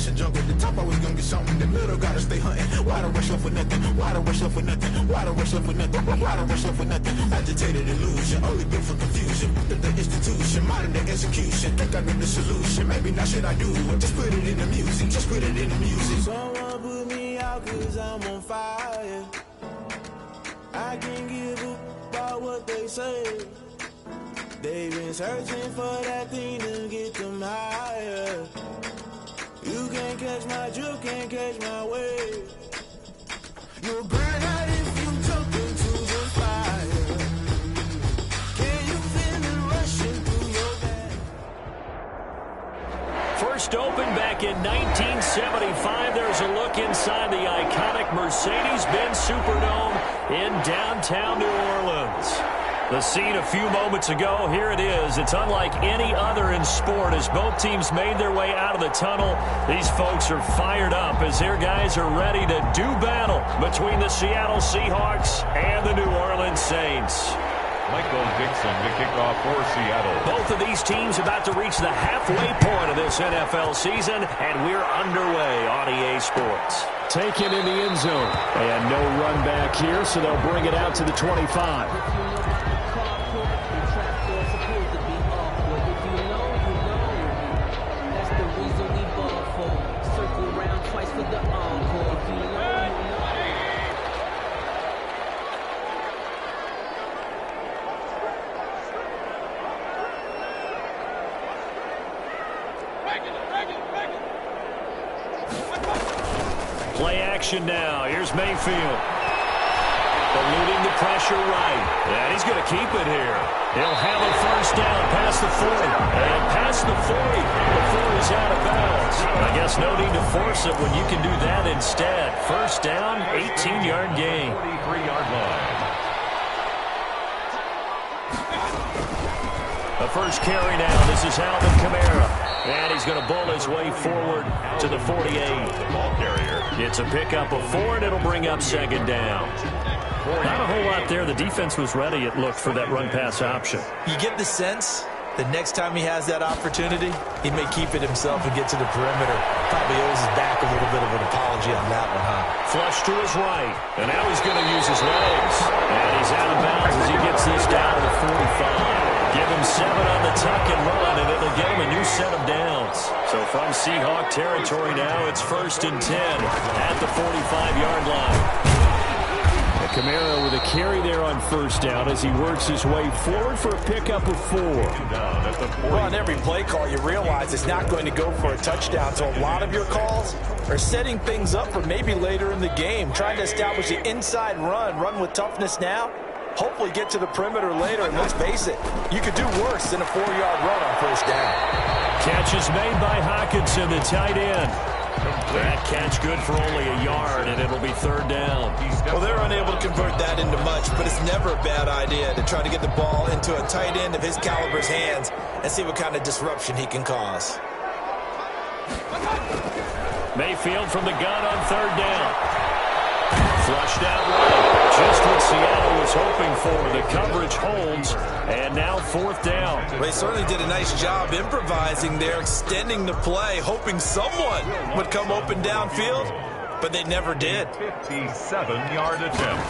mission. Jump at the top, always gonna get something. In the middle, gotta stay hunting. Why the rush left for nothing? Why the rush left for nothing? Why the rush left for nothing? Why the rush left for nothing? Agitated illusion, only built for confusion. The institution, modern day execution. Think I know the solution. Maybe not shit I do. Just put it in the music. Just put it in the music. Someone put me out 'cause I'm on fire. I can't give up about what they say. They've been searching for that thing to get them higher. You can't catch my drift, can't catch my wave. You'll burn out if you jump into the fire. Can you feel it rushing through your veins? First opened back in 1975. There's a look inside the iconic Mercedes-Benz Superdome in downtown New Orleans. The scene a few moments ago, here it is. It's unlike any other in sport as both teams made their way out of the tunnel. These folks are fired up as their guys are ready to do battle between the Seattle Seahawks and the New Orleans Saints. Michael Dixon to kick off for Seattle. Both of these teams about to reach the halfway point of this NFL season, and we're underway on EA Sports. Taken in the end zone. And no run back here, so they'll bring it out to the 25. Play action now. Here's Mayfield. Eluding the pressure right. And he's going to keep it here. He'll have a first down past the 40. And past the 40 before he's out of bounds. I guess no need to force it when you can do that instead. First down, 18-yard gain. 43-yard line. The first carry now. This is Alvin Kamara. And he's going to bull his way forward to the 48. Ball carrier. It's a pickup of 4, and it'll bring up second down. Not a whole lot there. The defense was ready, it looked, for that run-pass option. You get the sense that next time he has that opportunity, he may keep it himself and get to the perimeter. Probably owes his back a little bit of an apology on that one, huh? Flush to his right, and now he's going to use his legs. And he's out of bounds as he gets this down to the 45. Give him 7 on the tuck and run, and it'll get him a new set of downs. So from Seahawk territory now, it's 1st and 10 at the 45-yard line. Kamara with a carry there on first down as he works his way forward for a pickup of 4. Well, on every play call, you realize it's not going to go for a touchdown, so a lot of your calls are setting things up for maybe later in the game, trying to establish the inside run with toughness now, hopefully get to the perimeter later, and let's face it, you could do worse than a 4-yard run on first down. Catch is made by Hockenson, the tight end. That catch good for only a yard, and it'll be 3rd down. Well, they're unable to convert that into much, but it's never a bad idea to try to get the ball into a tight end of his caliber's hands and see what kind of disruption he can cause. Mayfield from the gun on 3rd down. Flushed out right. Just what Seattle was hoping for. The coverage holds, and now 4th down. Well, they certainly did a nice job improvising there, extending the play, hoping someone would come open downfield, but they never did. 57-yard attempt.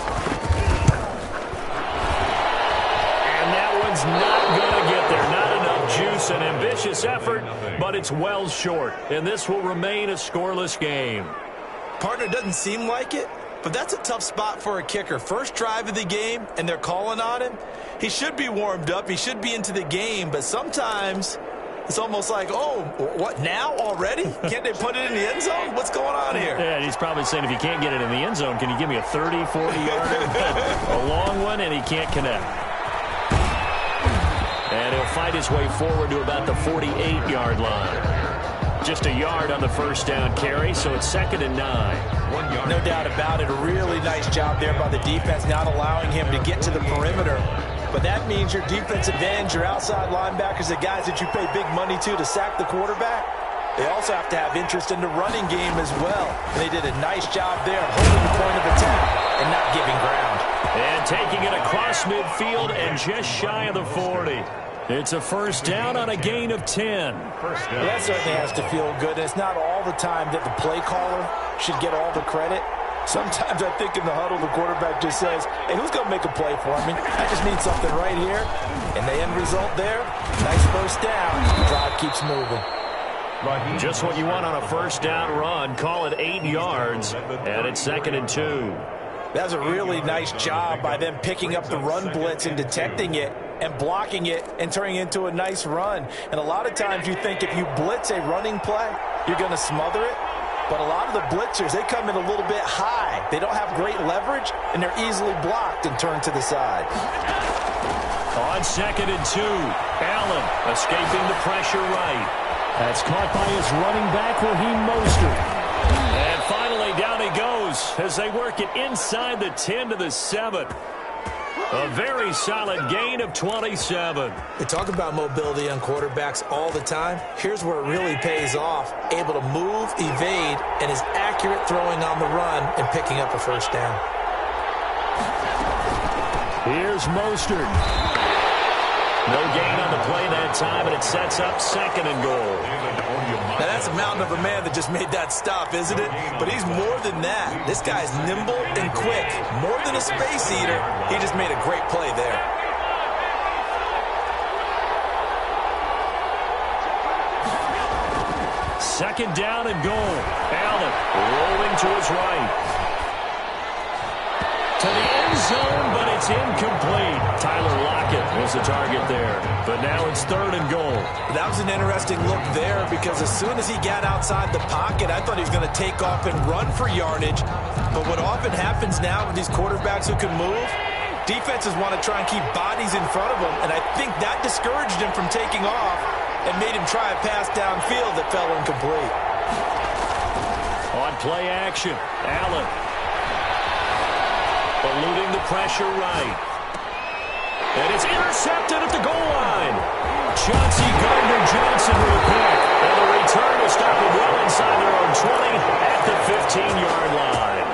And that one's not going to get there. Not enough juice. An ambitious effort, but it's well short. And this will remain a scoreless game. Partner, doesn't seem like it, but that's a tough spot for a kicker. First drive of the game, and they're calling on him. He should be warmed up. He should be into the game, but sometimes it's almost like, oh, what, now already? Can't they put it in the end zone? What's going on here? Yeah, he's probably saying, if you can't get it in the end zone, can you give me a 30, 40-yarder? A long one, and he can't connect. And he'll fight his way forward to about the 48-yard line. Just a yard on the first down carry, so it's 2nd and 9. 1 yard. No doubt about it. A really nice job there by the defense, not allowing him to get to the perimeter. But that means your defensive ends, your outside linebackers, the guys that you pay big money to sack the quarterback, they also have to have interest in the running game as well. And they did a nice job there of holding the point of attack and not giving ground. And taking it across midfield and just shy of the 40. It's a first down on a gain of 10. Well, that certainly has to feel good. It's not all the time that the play caller should get all the credit. Sometimes I think in the huddle, the quarterback just says, hey, who's going to make a play for me? I just need something right here. And the end result there, nice first down. The drive keeps moving. Just what you want on a first down run. Call it 8 yards, and it's 2nd and 2. That's a really nice job by them picking up the run blitz and detecting it and blocking it and turning it into a nice run. And a lot of times you think if you blitz a running play, you're going to smother it. But a lot of the blitzers, they come in a little bit high. They don't have great leverage, and they're easily blocked and turned to the side. On 2nd and 2, Allen escaping the pressure right. That's caught by his running back, Raheem Mostert. And finally, down he goes as they work it inside the 10 to the 7. A very solid gain of 27. They talk about mobility on quarterbacks all the time. Here's where it really pays off. Able to move, evade, and is accurate throwing on the run and picking up a first down. Here's Mostert. No gain on the play that time, and it sets up 2nd and goal. Now, that's a mountain of a man that just made that stop, isn't it? But he's more than that. This guy's nimble and quick. More than a space eater. He just made a great play there. Second down and goal. Allen rolling to his right. To the end zone, but it's incomplete. Tyler Lockett was the target there. But now it's 3rd and goal. That was an interesting look there because as soon as he got outside the pocket, I thought he was going to take off and run for yardage. But what often happens now with these quarterbacks who can move, defenses want to try and keep bodies in front of them. And I think that discouraged him from taking off and made him try a pass downfield that fell incomplete. On play action, Allen eluding the pressure right. And it's intercepted at the goal line. Chauncey Gardner-Johnson real quick. And the return will stop it well inside their own 20 at the 15-yard line.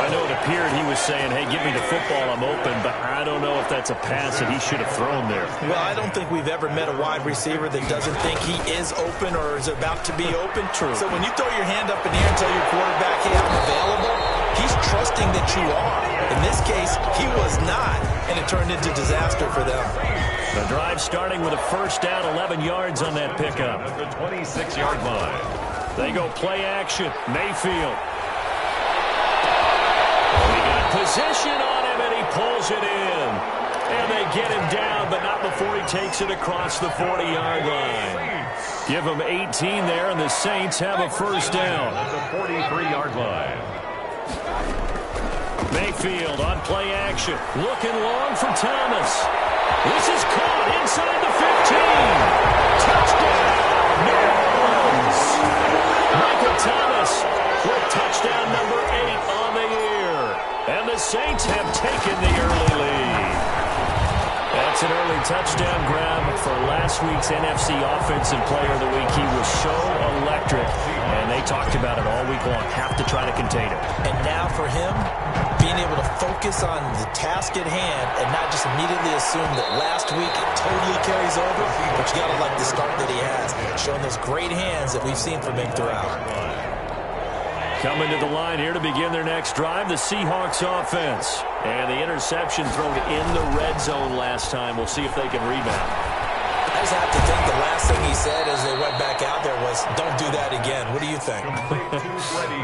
I know it appeared he was saying, hey, give me the football, I'm open, but I don't know if that's a pass that he should have thrown there. Well, I don't think we've ever met a wide receiver that doesn't think he is open or is about to be open. True. So when you throw your hand up in the air and tell your quarterback, hey, I'm available, he's trusting that you are. In this case, he was not, and it turned into disaster for them. The drive starting with a first down, 11 yards on that pickup. At the 26-yard line. They go play action. Mayfield. He got position on him, and he pulls it in. And they get him down, but not before he takes it across the 40-yard line. Give him 18 there, and the Saints have a first down. At the 43-yard line. Mayfield on play action. Looking long for Thomas. This is caught inside the 15. Touchdown, New Orleans. Michael Thomas with touchdown number 8 on the year. And the Saints have taken the early lead. That's an early touchdown grab for last week's NFC Offensive Player of the Week. He was so electric, and they talked about it all week long. Have to try to contain him. And now for him, being able to focus on the task at hand and not just immediately assume that last week it totally carries over, but you got to like the start that he has, showing those great hands that we've seen from him throughout. Coming to the line here to begin their next drive, the Seahawks offense. And the interception thrown in the red zone last time. We'll see if they can rebound. I just have to think the last thing he said as they went back out there was, don't do that again. What do you think?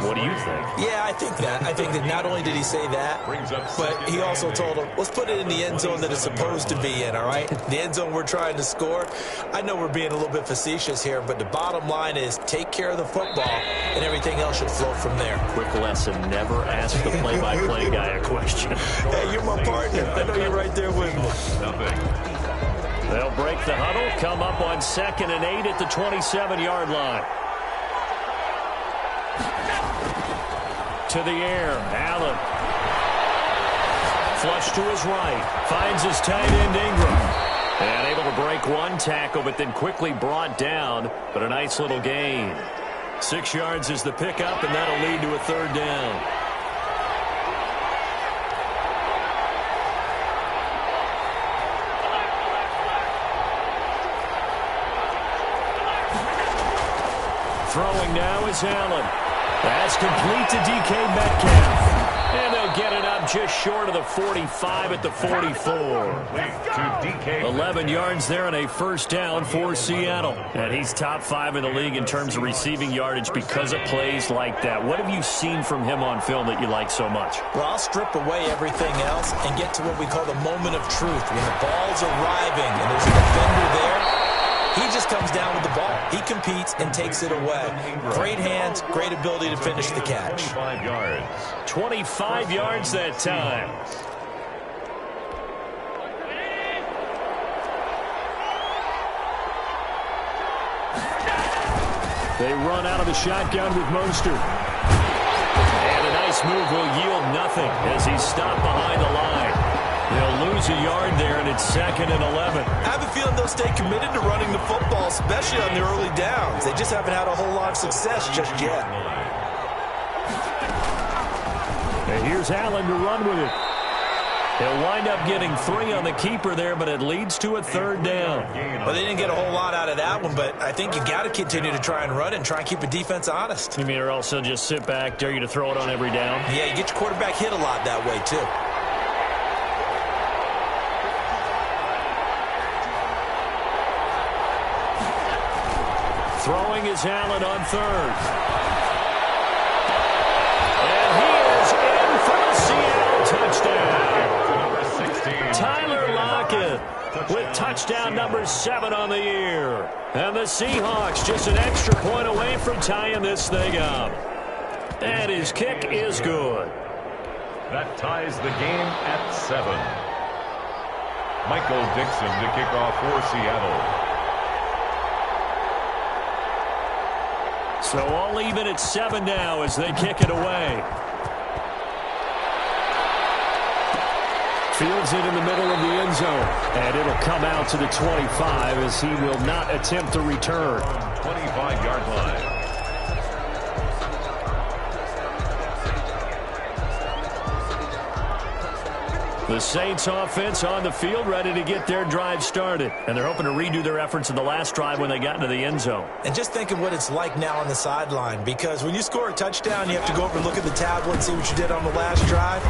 What do you think? Yeah, I think that. I think that not only did he say that, but he also told him, let's put it in the end zone that it's supposed to be in, all right? The end zone we're trying to score. I know we're being a little bit facetious here, but the bottom line is take care of the football, and everything else should flow from there. Quick lesson, never ask the play-by-play guy a question. Hey, you're my partner. I know you're right there with me. Nothing. They'll break the huddle, come up on 2nd and 8 at the 27-yard line. To the air, Allen. Flush to his right, finds his tight end Ingram. And able to break one tackle, but then quickly brought down, but a nice little gain. 6 yards is the pickup, and that'll lead to a 3rd down. Throwing now is Allen. That's complete to DK Metcalf. And they'll get it up just short of the 45 at the 44. 11 yards there and a first down for Seattle. And he's top 5 in the league in terms of receiving yardage because of plays like that. What have you seen from him on film that you like so much? Well, I'll strip away everything else and get to what we call the moment of truth. When the ball's arriving and there's a defender there, he just comes down with the ball. He competes and takes it away. Great hands, great ability to finish the catch. 25 yards. 25 yards that time. They run out of the shotgun with Mostert. And a nice move will yield nothing as he's stopped behind the line. They'll lose a yard there, and it's 2nd and 11. I have a feeling they'll stay committed to running the football, especially on the early downs. They just haven't had a whole lot of success just yet. And here's Allen to run with it. He'll wind up getting 3 on the keeper there, but it leads to a 3rd down. Well, they didn't get a whole lot out of that one, but I think you got to continue to try and run and try and keep the defense honest. You mean or also just sit back, dare you to throw it on every down? Yeah, you get your quarterback hit a lot that way, too. Throwing is Allen on 3rd. And he is in for the Seattle touchdown. Tyler Lockett with touchdown number 7 on the year. And the Seahawks just an extra point away from tying this thing up. And his kick is good. That ties the game at 7. Michael Dixon to kick off for Seattle. So all even at 7 now as they kick it away. Fields it in the middle of the end zone. And it'll come out to the 25 as he will not attempt to return. 25-yard line. The Saints offense on the field ready to get their drive started. And they're hoping to redo their efforts in the last drive when they got into the end zone. And just think of what it's like now on the sideline, because when you score a touchdown, you have to go over and look at the tablet and see what you did on the last drive.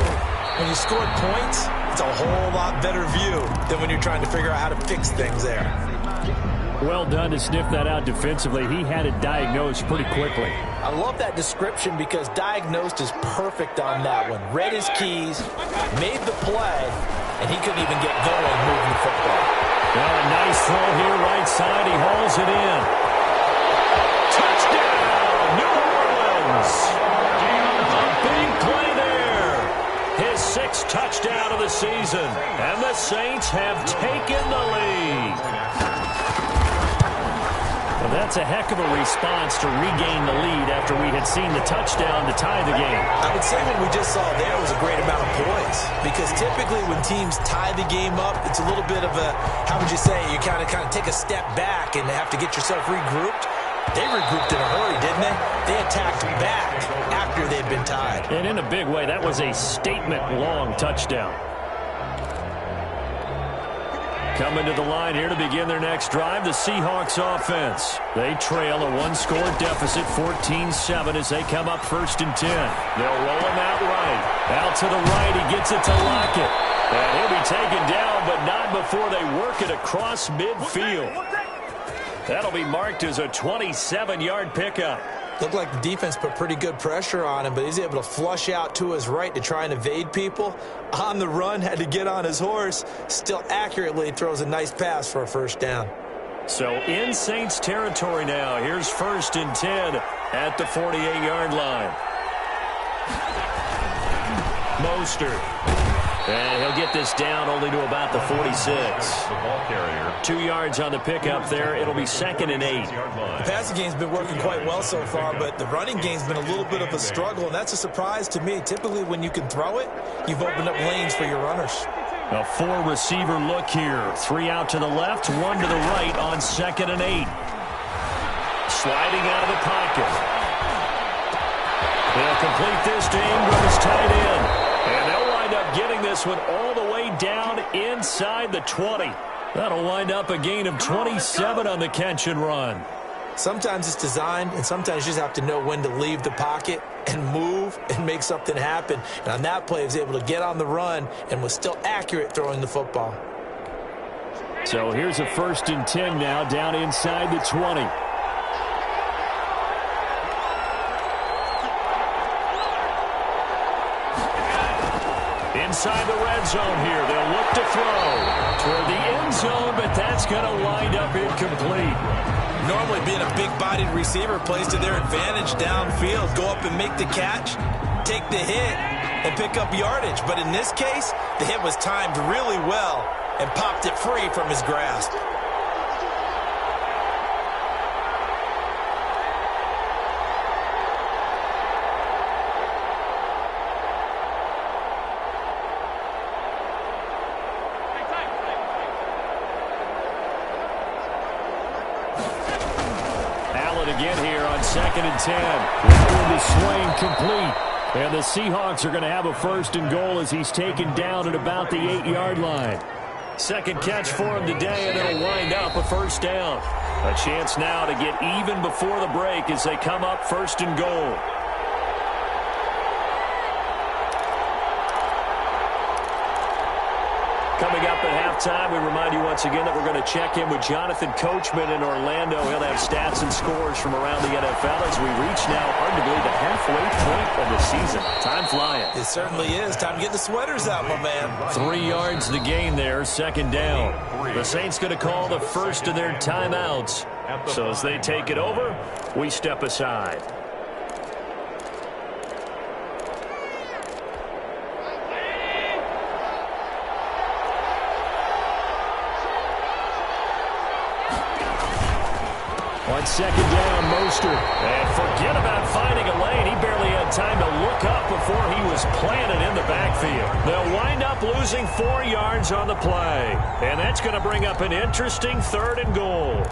When you scored points, it's a whole lot better view than when you're trying to figure out how to fix things there. Well done to sniff that out defensively. He had it diagnosed pretty quickly. I love that description because diagnosed is perfect on that one. Read his keys, made the play, and he couldn't even get going moving the football. Well, a nice throw here right side. He hauls it in. Touchdown, New Orleans. A big play there. His 6th touchdown of the season. And the Saints have taken the lead. Well, that's a heck of a response to regain the lead after we had seen the touchdown to tie the game. I would say what we just saw there was a great amount of poise, because typically when teams tie the game up, it's a little bit of a, how would you say, you kind of take a step back and have to get yourself regrouped. They regrouped in a hurry, didn't they? They attacked back after they'd been tied. And in a big way, that was a statement-long touchdown. Coming to the line here to begin their next drive, the Seahawks offense. They trail a 1-score deficit, 14-7 as they come up 1st and 10. They'll roll him out right. Out to the right, he gets it to Lockett. And he'll be taken down, but not before they work it across midfield. That'll be marked as a 27-yard pickup. Looked like the defense put pretty good pressure on him, but he's able to flush out to his right to try and evade people. On the run, had to get on his horse. Still accurately throws a nice pass for a 1st down. So in Saints territory now. Here's 1st and 10 at the 48-yard line. Mostert. And he'll get this down only to about the 46. The ball carrier. 2 yards on the pickup there. It'll be 2nd and 8. The passing game's been working quite well so far, but the running game's been a little bit of a struggle, and that's a surprise to me. Typically, when you can throw it, you've opened up lanes for your runners. A 4-receiver look here. 3 out to the left, 1 to the right on 2nd and 8. Sliding out of the pocket. They'll complete this to Ingram's tight end. And they'll wind up getting this one all the way down inside the 20. That'll wind up a gain of 27 on the catch and run. Sometimes it's designed, and sometimes you just have to know when to leave the pocket and move and make something happen. And on that play, he was able to get on the run and was still accurate throwing the football. So here's a 1st and 10 now, down inside the 20. Inside the red zone here. They'll look to throw toward the end zone, but that's going to wind up incomplete. Normally being a big-bodied receiver plays to their advantage downfield. Go up and make the catch, take the hit, and pick up yardage. But in this case, the hit was timed really well and popped it free from his grasp. Again here on 2nd and 10. With the swing complete. And the Seahawks are going to have a 1st and goal as he's taken down at about the 8-yard line. Second catch for him today, and it'll wind up a 1st down. A chance now to get even before the break as they come up 1st and goal. Coming up at halftime, we remind you once again that we're going to check in with Jonathan Coachman in Orlando. He'll have stats and scores from around the NFL as we reach now, hard to believe, the halfway point of the season. Time flying. It certainly is. Time to get the sweaters out, my man. 3 yards to gain there, 2nd down. The Saints going to call the first of their timeouts. So as they take it over, we step aside. On 2nd down, Mostert. And forget about finding a lane. He barely had time to look up before he was planted in the backfield. They'll wind up losing 4 yards on the play. And that's going to bring up an interesting 3rd and goal.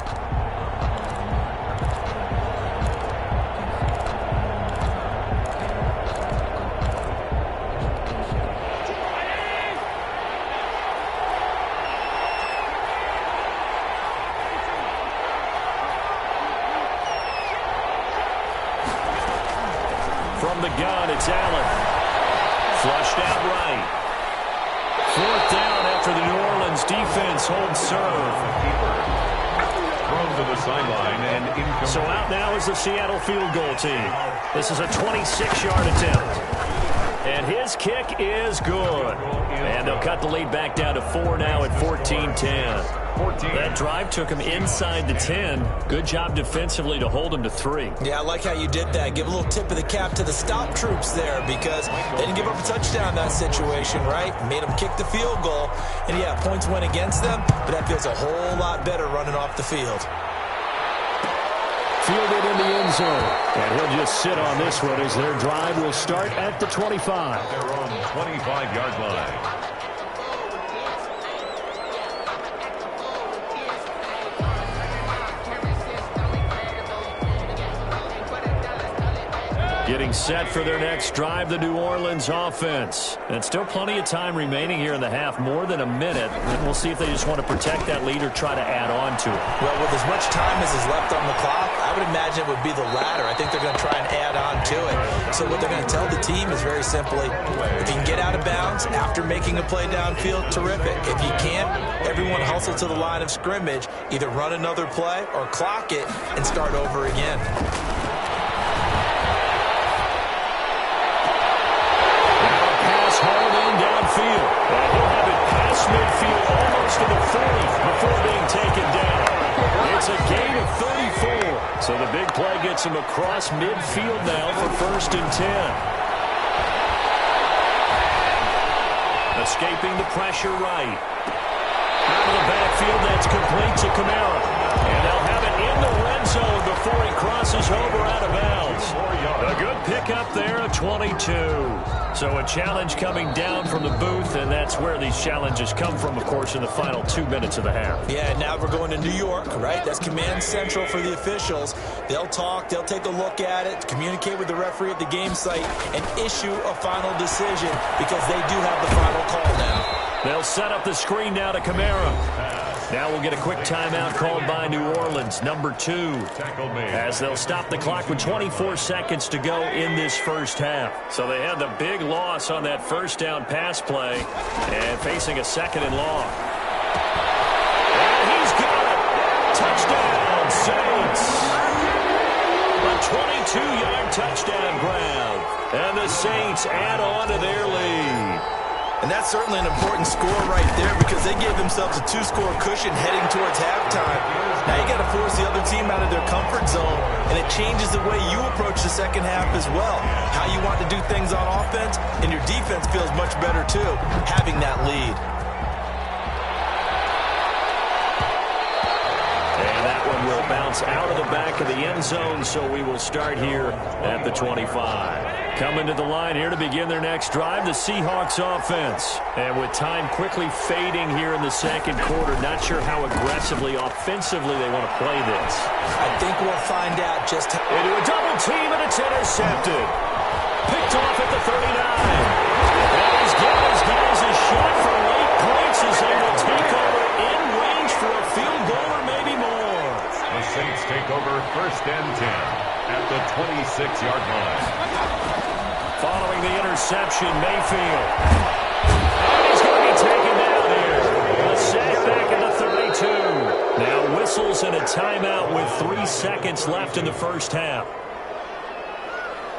From the gun, it's Allen. Flushed out right. 4th down after the New Orleans defense holds serve. Thrown to the sideline and incomplete. So out now is the Seattle field goal team. This is a 26-yard attempt. And his kick is good. And they'll cut the lead back down to 4 now at 14-10. That drive took him inside the 10. Good job defensively to hold him to 3. Yeah, I like how you did that. Give a little tip of the cap to the stop troops there because they didn't give up a touchdown in that situation, right? Made them kick the field goal. And, yeah, points went against them, but that feels a whole lot better running off the field. Fielded in the end zone. And he'll just sit on this one as their drive will start at the 25. Their own 25-yard line. Getting set for their next drive, the New Orleans offense. And still plenty of time remaining here in the half, more than a minute. And we'll see if they just want to protect that lead or try to add on to it. Well, with as much time as is left on the clock, I would imagine it would be the latter. I think they're going to try and add on to it. So what they're going to tell the team is very simply, if you can get out of bounds after making a play downfield, terrific. If you can't, everyone hustle to the line of scrimmage, either run another play or clock it and start over again. Downfield. And he'll have it past midfield almost to the 40 before being taken down. It's a gain of 34. So the big play gets him across midfield now for 1st and 10. Escaping the pressure right. Out of the backfield, that's complete to Kamara. And they'll have it in the red zone before he crosses over out of bounds. A good pickup there, a 22. So a challenge coming down from the booth, and that's where these challenges come from, of course, in the final 2 minutes of the half. Yeah, now we're going to New York, right? That's command central for the officials. They'll talk, they'll take a look at it, communicate with the referee at the game site, and issue a final decision because they do have the final call now. They'll set up the screen now to Kamara. Now we'll get a quick timeout called by New Orleans, number 2, as they'll stop the clock with 24 seconds to go in this first half. So they had the big loss on that first down pass play and facing a second and long. And he's got it. Touchdown, Saints. A 22-yard touchdown grab. And the Saints add on to their lead. And that's certainly an important score right there because they gave themselves a 2-score cushion heading towards halftime. Now you got to force the other team out of their comfort zone, and it changes the way you approach the second half as well. How you want to do things on offense, and your defense feels much better too, having that lead. And that one will bounce out of the back of the end zone, so we will start here at the 25. Coming to the line here to begin their next drive, the Seahawks offense. And with time quickly fading here in the second quarter, not sure how aggressively, offensively they want to play this. I think we'll find out just how. Into a double team, and it's intercepted. Picked off at the 39. And he's giving his guys a shot for late points as they will take over in range for a field goal or maybe more. The Saints take over 1st and 10 at the 26-yard line. Following the interception, Mayfield. And he's going to be taken down here. A sack back at the 32. Now whistles and a timeout with 3 seconds left in the first half.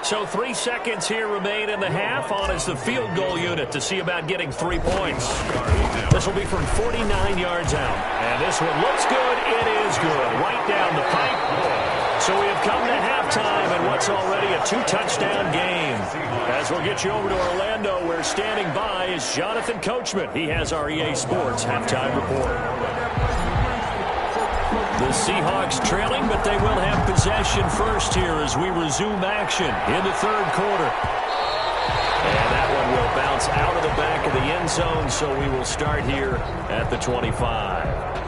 So 3 seconds here remain in the half. On is the field goal unit to see about getting 3 points. This will be from 49 yards out. And this one looks good. It is good. Right down the pipe. So we have come to halftime and what's already a 2-touchdown game. As we'll get you over to Orlando, where standing by is Jonathan Coachman. He has our EA Sports halftime report. The Seahawks trailing, but they will have possession first here as we resume action in the third quarter. And that one will bounce out of the back of the end zone, so we will start here at the 25.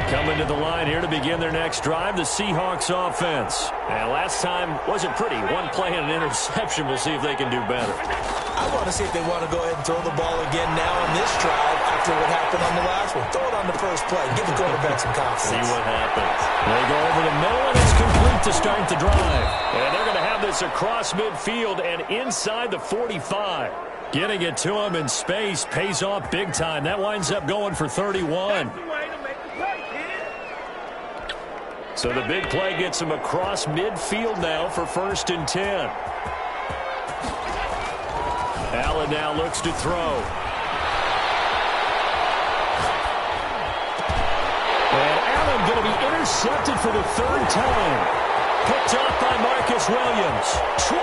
Coming to the line here to begin their next drive, the Seahawks offense. And last time wasn't pretty. One play and an interception. We'll see if they can do better. I want to see if they want to go ahead and throw the ball again now on this drive after what happened on the last one. Throw it on the first play. Give the quarterback some confidence. See what happens. They go over the middle, and it's complete to start the drive. And they're going to have this across midfield and inside the 45. Getting it to him in space pays off big time. That winds up going for 31. So the big play gets him across midfield now for 1st and 10. Allen now looks to throw. And Allen going to be intercepted for the 3rd time. Picked off by Marcus Williams. 20,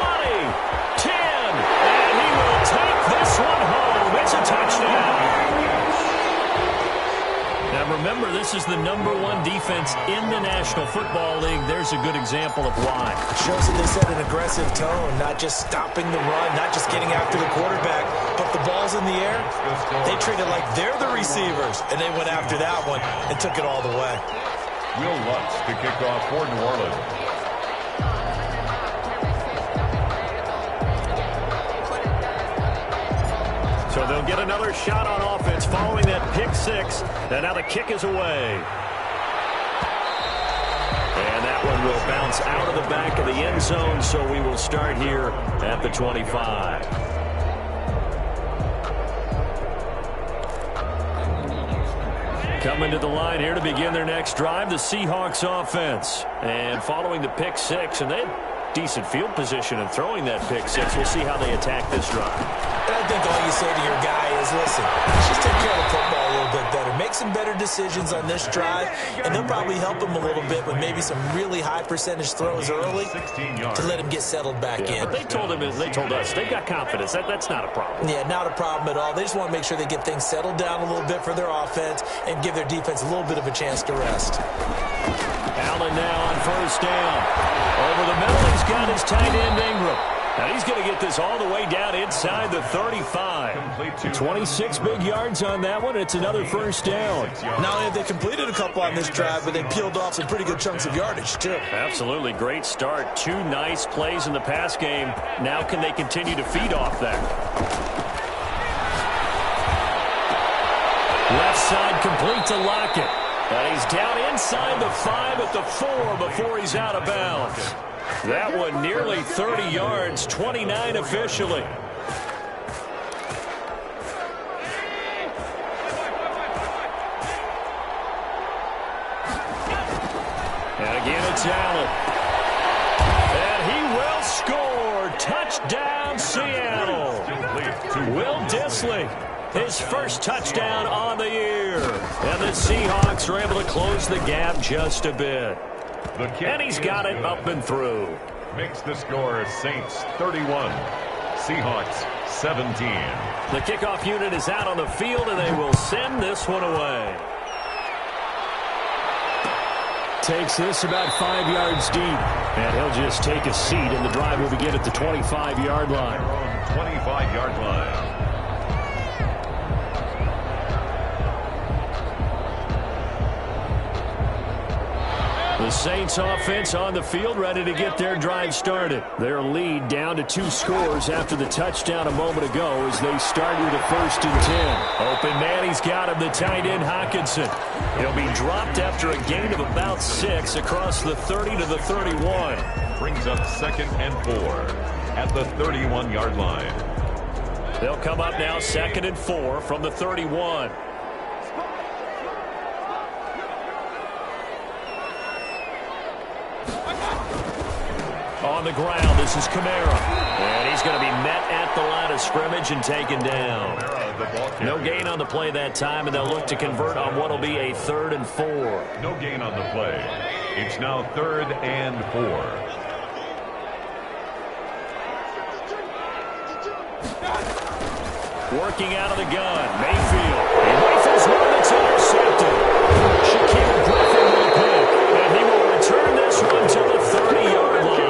10, and he will take this one home. It's a touchdown. Now remember, this is the #1 defense in the National Football League. There's a good example of why. It shows that they set an aggressive tone, not just stopping the run, not just getting after the quarterback, but the ball's in the air. They treat it like they're the receivers, and they went after that one and took it all the way. Will Lutz to kick off for New Orleans. So they'll get another shot on offense following that pick 6. And now the kick is away. And that one will bounce out of the back of the end zone, so we will start here at the 25. Coming to the line here to begin their next drive, the Seahawks offense. And following the pick 6, and they had decent field position in throwing that pick 6. We'll see how they attack this drive. And I think all you say to your guy is, listen, let's just take care of the football a little bit better. Make some better decisions on this drive, and they'll probably help him a little bit with maybe some really high percentage throws early to let him get settled back in. But they told us, they've got confidence. That's not a problem. Yeah, not a problem at all. They just want to make sure they get things settled down a little bit for their offense and give their defense a little bit of a chance to rest. Allen now on 1st down. Over the middle, he's got his tight end Ingram. Now he's going to get this all the way down inside the 35. 26 big yards on that one. It's another 1st down. Not only have they completed a couple on this drive, but they peeled off some pretty good chunks of yardage, too. Absolutely. Great start. 2 nice plays in the pass game. Now can they continue to feed off that? Left side complete to Lockett. And he's down inside the 5 at the 4 before he's out of bounds. That one nearly 30 yards, 29 officially. And again, it's Allen. And he will score. Touchdown, Seattle. Will Dissly, his first touchdown on the year. And the Seahawks are able to close the gap just a bit. And he's got it up and through. Makes the score Saints 31, Seahawks 17. The kickoff unit is out on the field, and they will send this one away. Takes this about 5 yards deep. And he'll just take a seat, and the drive will begin at the 25-yard line. 25-yard line. The Saints offense on the field, ready to get their drive started. Their lead down to 2 scores after the touchdown a moment ago as they start with a 1st and 10. Open man, he's got him, the tight end Hockenson. He'll be dropped after a gain of about 6 across the 30 to the 31. Brings up 2nd and 4 at the 31-yard line. They'll come up now 2nd and 4 from the 31. On the ground, this is Kamara. And he's going to be met at the line of scrimmage and taken down. No gain on the play that time, and they'll look to convert on what will be a 3rd and 4. No gain on the play. It's now 3rd and 4. Working out of the gun, Mayfield. He rifles one that's intercepted. Shaquille Griffin will pick, and he will return this one to the 30-yard line.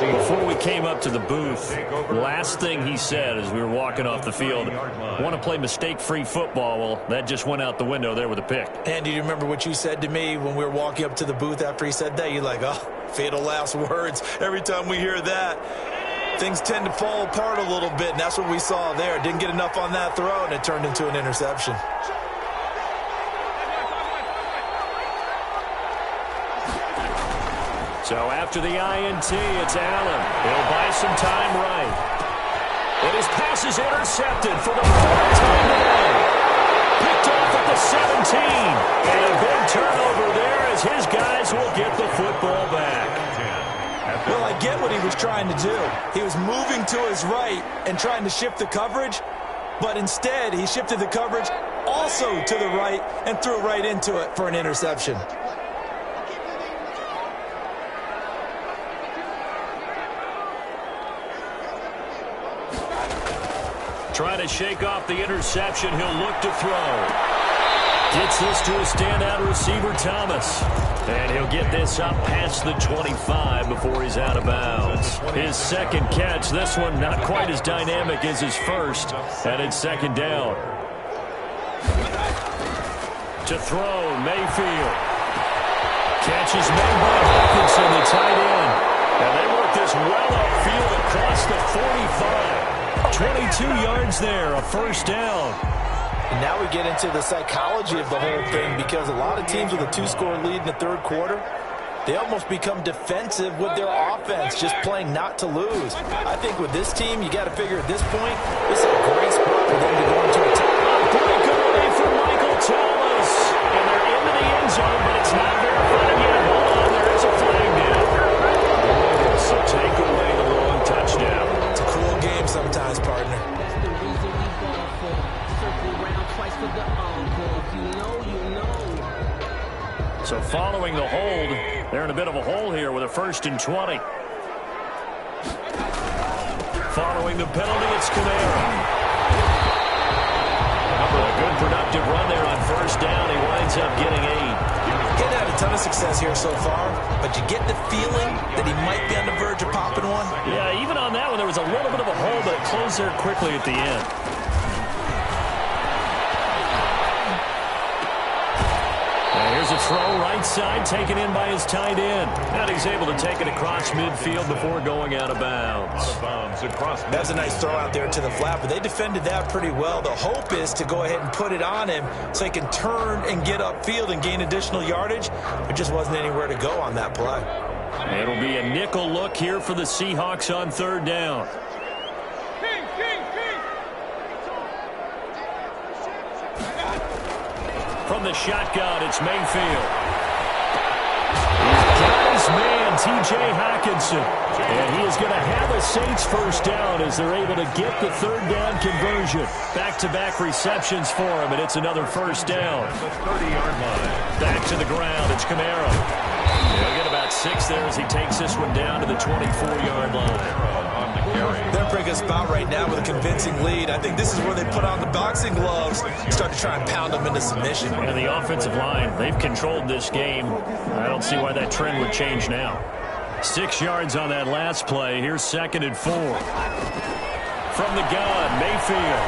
Before we came up to the booth, last thing he said as we were walking off the field, want to play mistake-free football. Well, that just went out the window there with a pick. And do you remember what you said to me when we were walking up to the booth after he said that? You're like, oh, fatal last words. Every time we hear that, things tend to fall apart a little bit, and that's what we saw there. Didn't get enough on that throw, and it turned into an interception. So after the INT, it's Allen. He'll buy some time right. And his pass is intercepted for the 4th time today. Picked off at the 17. And a big turnover there as his guys will get the football back. Well, I get what he was trying to do. He was moving to his right and trying to shift the coverage, but instead he shifted the coverage also to the right and threw right into it for an interception. Trying to shake off the interception, he'll look to throw. Gets this to a standout receiver, Thomas. And he'll get this up past the 25 before he's out of bounds. His 2nd catch, this one not quite as dynamic as his first. And it's 2nd down. To throw, Mayfield. Catch is made by Hockenson, the tight end. And they work this well upfield across the 45. 22 yards there, a 1st down. And now we get into the psychology of the whole thing, because a lot of teams with a 2-score lead in the 3rd quarter, they almost become defensive with their offense, just playing not to lose. I think with this team, you got to figure at this point, this is a great spot for them to go into attack. Breakaway for Michael Thomas. And they're into the end zone, but it's not verified yet. Hold on, there is a flag down. So take away the long touchdown. It's a cruel game sometimes, partner. So following the hold, they're in a bit of a hole here with a 1st and 20. Following the penalty, it's Kamara. A good productive run there on 1st down. He winds up getting 8. He's had a ton of success here so far, but you get the feeling that he might be on the verge of popping one. Yeah, even on that one, there was a little bit of a hole, but it closed there quickly at the end. Here's a throw right side, taken in by his tight end. And he's able to take it across midfield before going out of bounds. That's a nice throw out there to the flat, but they defended that pretty well. The hope is to go ahead and put it on him so he can turn and get upfield and gain additional yardage. There just wasn't anywhere to go on that play. It'll be a nickel look here for the Seahawks on third down. From the shotgun, it's Mayfield. He's got his man, T.J. Hawkinson. And he is going to have a Saints first down as they're able to get the third down conversion. Back-to-back receptions for him, and it's another first down. The 30-yard line. Back to the ground, it's Kamara. He'll get about 6 there as he takes this one down to the 24-yard line. They're bringing us about right now with a convincing lead. I think this is where they put on the boxing gloves and start to try and pound them into submission. And the offensive line, they've controlled this game. I don't see why that trend would change now. 6 yards on that last play. Here's 2nd and 4. From the gun, Mayfield.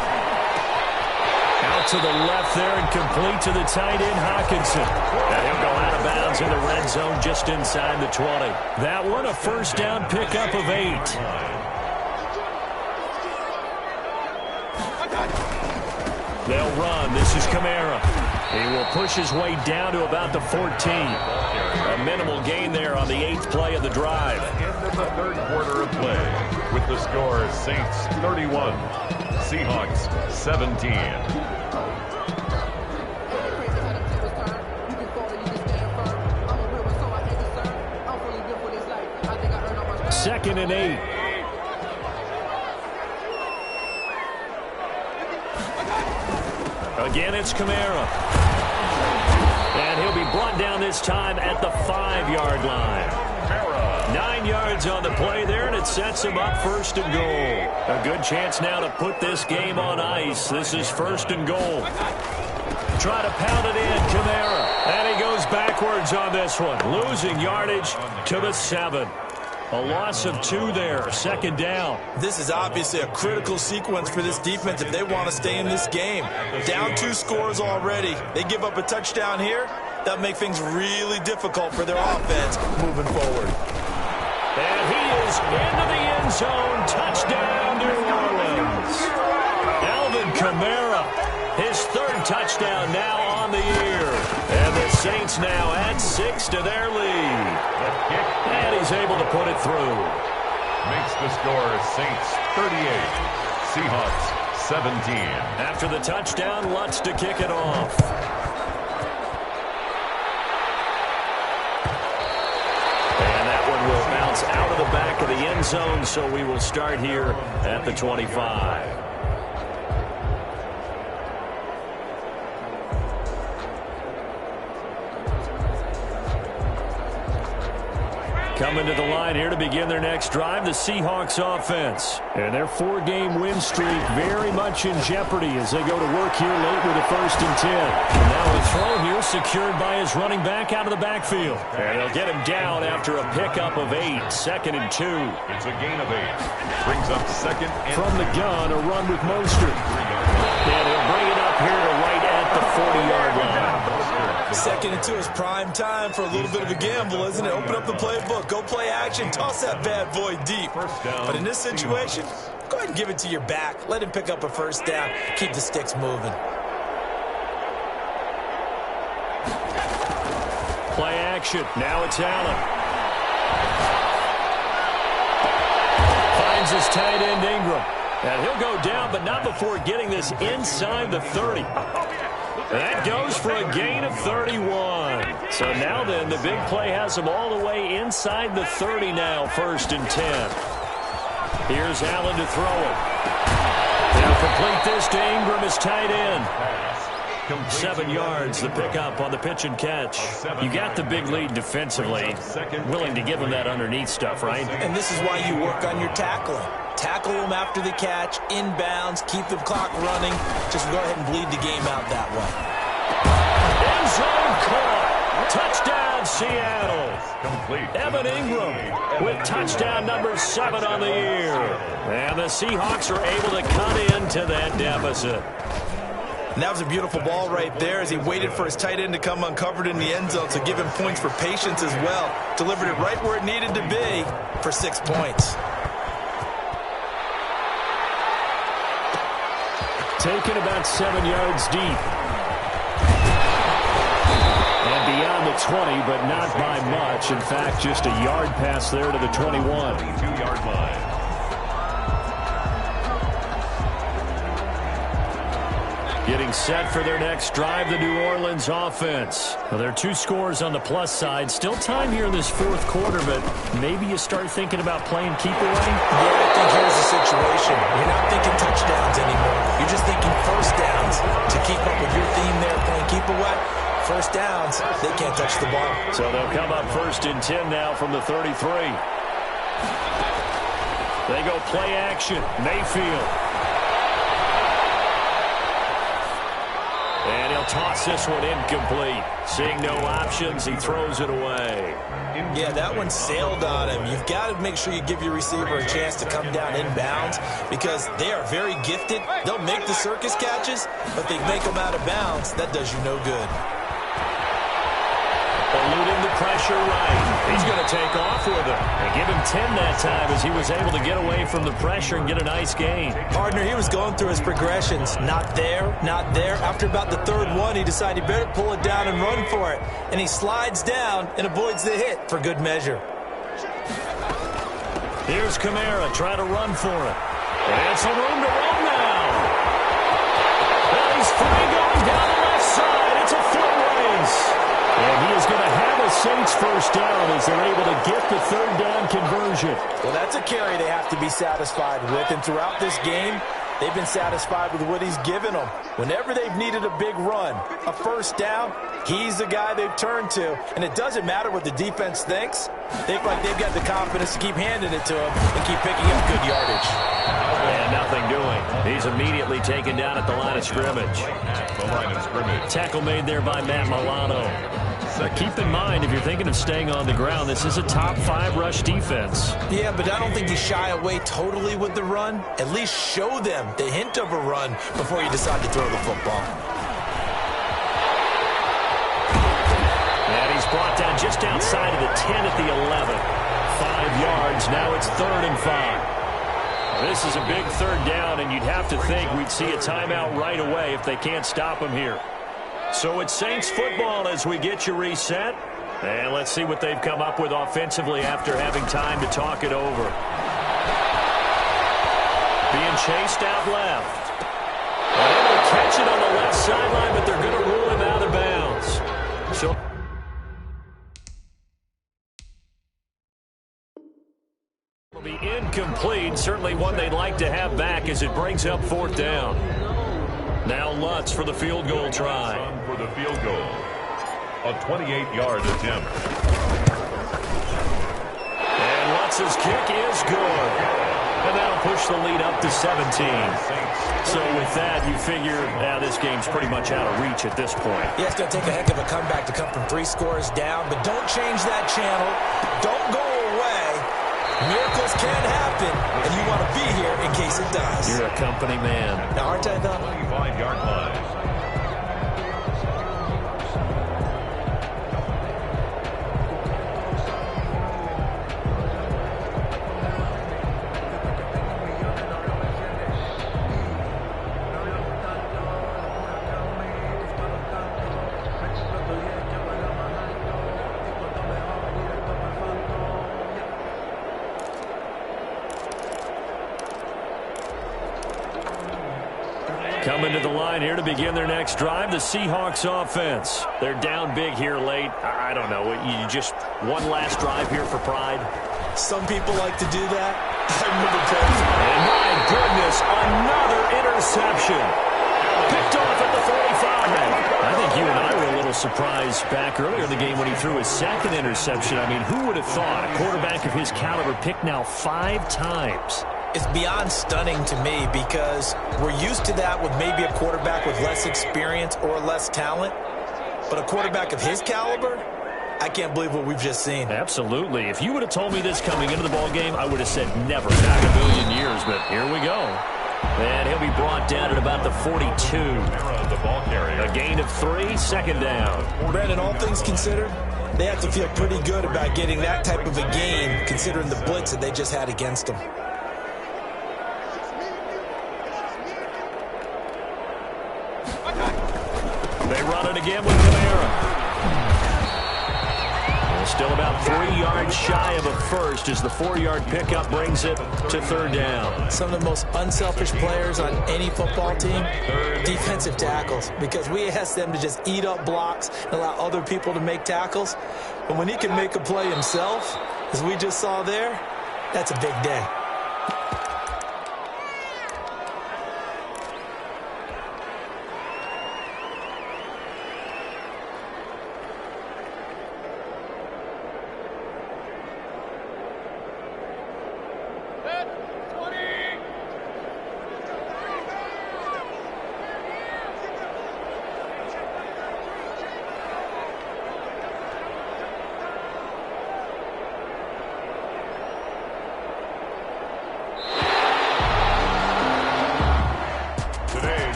Out to the left there and complete to the tight end, Hawkinson. And he'll go out of bounds in the red zone just inside the 20. That one a first down pickup of 8. They'll run. This is Kamara. He will push his way down to about the 14. A minimal gain there on the 8th play of the drive. End of the third quarter of play with the score Saints 31, Seahawks 17. Second and 8. Again, it's Kamara. And he'll be brought down this time at the 5-yard line. 9 yards on the play there, and it sets him up 1st and goal. A good chance now to put this game on ice. This is 1st and goal. Try to pound it in, Kamara. And he goes backwards on this one, losing yardage to the 7. A loss of 2 there, 2nd down. This is obviously a critical sequence for this defense if they want to stay in this game. Down 2 scores already. They give up a touchdown here. That'll make things really difficult for their offense moving forward. And he is into the end zone. Touchdown, New Orleans. Alvin Kamara, his 3rd touchdown now on the year. And the Saints now add 6 to their lead. And he's able to put it through. Makes the score Saints 38, Seahawks 17. After the touchdown, Lutz to kick it off. And that one will bounce out of the back of the end zone, so we will start here at the 25. Coming to the line here to begin their next drive, the Seahawks offense. And their 4-game win streak very much in jeopardy as they go to work here late with a 1st and 10. And now a throw here secured by his running back out of the backfield. And they'll get him down after a pickup of 8, 2nd and 2. It's a gain of 8. Brings up 2nd and from the gun, a run with Mostert. And he'll bring it up here to right at the 40-yard line. 2nd and 2 is prime time for a little bit of a gamble, isn't it? Open up the playbook, go play action, toss that bad boy deep. But in this situation, go ahead and give it to your back. Let him pick up a 1st down. Keep the sticks moving. Play action. Now it's Allen. Finds his tight end Ingram. And he'll go down, but not before getting this inside the 30. That goes for a gain of 31. So now then, the big play has him all the way inside the 30 now, 1st and 10. Here's Allen to throw it. They'll complete this to Ingram, his tight end. 7 yards, the pickup on the pitch and catch. You got the big lead defensively. Willing to give him that underneath stuff, right? And this is why you work on your tackling. Tackle them after the catch, inbounds, keep the clock running. Just go ahead and bleed the game out that way. End zone caught. Touchdown, Seattle. Evan Ingram with touchdown number 7 on the year. And the Seahawks are able to cut into that deficit. And that was a beautiful ball right there as he waited for his tight end to come uncovered in the end zone to give him points for patience as well. Delivered it right where it needed to be for 6 points. Taken about 7 yards deep. And beyond the 20, but not by much. In fact, just a yard pass there to the 21. 22-yard line. Getting set for their next drive, the New Orleans offense. Well, there are 2 scores on the plus side. Still time here in this fourth quarter, but maybe you start thinking about playing keep away? Yeah, I think here's the situation. You're not thinking touchdowns anymore. You're just thinking first downs. To keep up with your theme there, playing keep away, first downs, they can't touch the ball. So they'll come up 1st and 10 now from the 33. They go play action. Mayfield. And he'll toss this one incomplete. Seeing no options, he throws it away. Yeah, that one sailed on him. You've got to make sure you give your receiver a chance to come down inbounds because they are very gifted. They'll make the circus catches, but they make them out of bounds. That does you no good. Eluding the pressure right. He's going to take off with it. They give him 10 that time as he was able to get away from the pressure and get a nice gain. Partner, he was going through his progressions. Not there, not there. After about the 3rd one, he decided he better pull it down and run for it. And he slides down and avoids the hit for good measure. Here's Kamara trying to run for it. And some room to run now. Well, he's free going down the left side. It's a foot race. And he is going to have a Saints first down as they're able to get the 3rd down conversion. Well, that's a carry they have to be satisfied with. And throughout this game, they've been satisfied with what he's given them. Whenever they've needed a big run, a first down, he's the guy they've turned to. And it doesn't matter what the defense thinks. They feel like they've got the confidence to keep handing it to him and keep picking up good yardage. And nothing doing. He's immediately taken down at the line of scrimmage. Tackle made there by Matt Milano. Keep in mind, if you're thinking of staying on the ground, this is a top 5 rush defense. Yeah, but I don't think you shy away totally with the run. At least show them the hint of a run before you decide to throw the football. And he's brought down just outside of the 10 at the 11. 5 yards. Now it's 3rd and 5. This is a big 3rd down, and you'd have to think we'd see a timeout right away if they can't stop him here. So it's Saints football as we get you reset. And let's see what they've come up with offensively after having time to talk it over. Being chased out left. And able to catch it on the left sideline, but they're going to rule him out of bounds. So will be incomplete. Certainly one they'd like to have back as it brings up 4th down. Now Lutz for the field goal try. For the field goal. A 28-yard attempt. And Lutz's kick is good. And that'll push the lead up to 17. So with that, you figure this game's pretty much out of reach at this point. Yeah, it's going to take a heck of a comeback to come from 3 scores down. But don't change that channel. Don't go away. Miracles can happen, and you want to be here in case it does. You're a company man. Now, aren't I, though? 25-yard line. Coming to the line here to begin their next drive, the Seahawks offense. They're down big here late. I don't know. You just one last drive here for pride? Some people like to do that. I remember playing. And my goodness, another interception. Picked off at the 45. I think you and I were a little surprised back earlier in the game when he threw his 2nd interception. I mean, who would have thought a quarterback of his caliber picked now 5 times? It's beyond stunning to me because we're used to that with maybe a quarterback with less experience or less talent. But a quarterback of his caliber, I can't believe what we've just seen. Absolutely. If you would have told me this coming into the ball game, I would have said never, not in a million years. But here we go. And he'll be brought down at about the 42. The ball carrier. A gain of 3, second down. Brandon, all things considered, they have to feel pretty good about getting that type of a gain, considering the blitz that they just had against them. They run it again with Kamara. Still about 3 yards shy of a first as the 4-yard pickup brings it to third down. Some of the most unselfish players on any football team, defensive tackles, because we ask them to just eat up blocks and allow other people to make tackles. But when he can make a play himself, as we just saw there, that's a big day.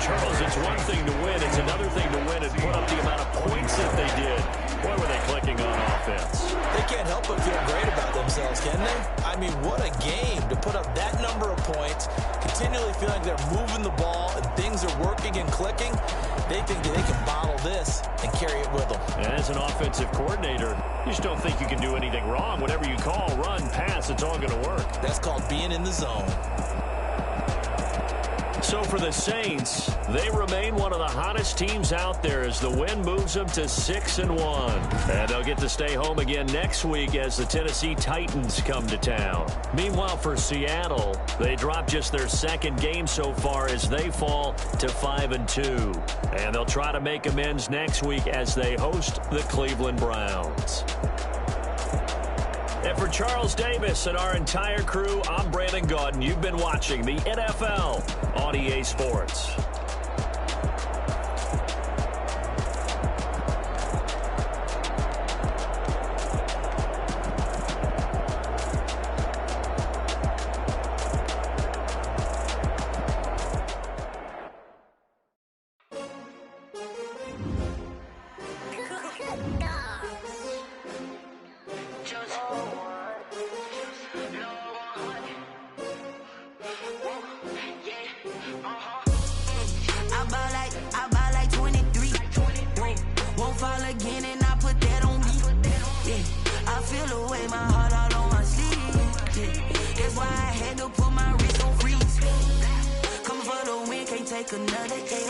Charles, it's one thing to win. It's another thing to win and put up the amount of points that they did. Boy, were they clicking on offense. They can't help but feel great about themselves, can they? I mean, what a game to put up that number of points, continually feeling like they're moving the ball and things are working and clicking. They think that they can bottle this and carry it with them. And as an offensive coordinator, you just don't think you can do anything wrong. Whatever you call, run, pass, it's all going to work. That's called being in the zone. So for the Saints, they remain one of the hottest teams out there as the win moves them to 6-1. And they'll get to stay home again next week as the Tennessee Titans come to town. Meanwhile, for Seattle, they drop just their second game so far as they fall to 5-2. And they'll try to make amends next week as they host the Cleveland Browns. And for Charles Davis and our entire crew, I'm Brandon Gaudin. You've been watching the NFL on EA Sports. I buy like 23. Won't fall again and I put that on me. Yeah, I feel the way, my heart all on my sleeve. Yeah, that's why I had to put my wrist on freeze. Coming for the win, can't take another day.